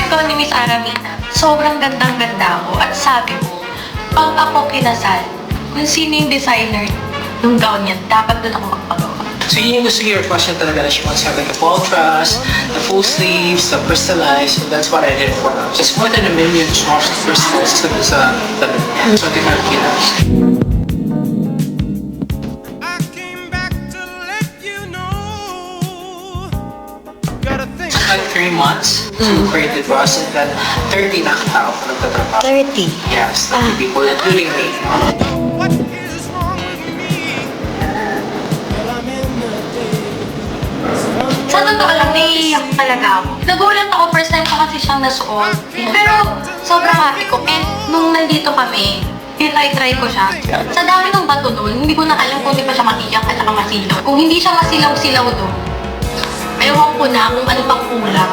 ko ni Miss Aramina, sobrang gandang-ganda ako. At sabi mo, pag ako kinasal, kung sino yung designer ng gown niya, dapat doon ako magpagawa. So yun yung gusto ko your question talaga na she wants to have like a full truss, the full sleeves, the personalized, so that's what I did for her. Just more than a million drops of personalized sa tabi. So I think I'm Like 3 months to create the dress and then 30 na katao ko nagtatrabaho. 30. Yes, 30 people, including me. Sa totoo lang, naiiyak talaga ako. Nagulat ako, first time ko kasi siyang nasuot. Pero sobrang happy ko. And nung nandito kami, try ko siya. Sa dami ng bato doon, hindi ko na alam kung hindi pa siya matiyak at saka masilaw. Kung hindi siya masilaw-silaw doon, ewan ko na kung ano pang kulang.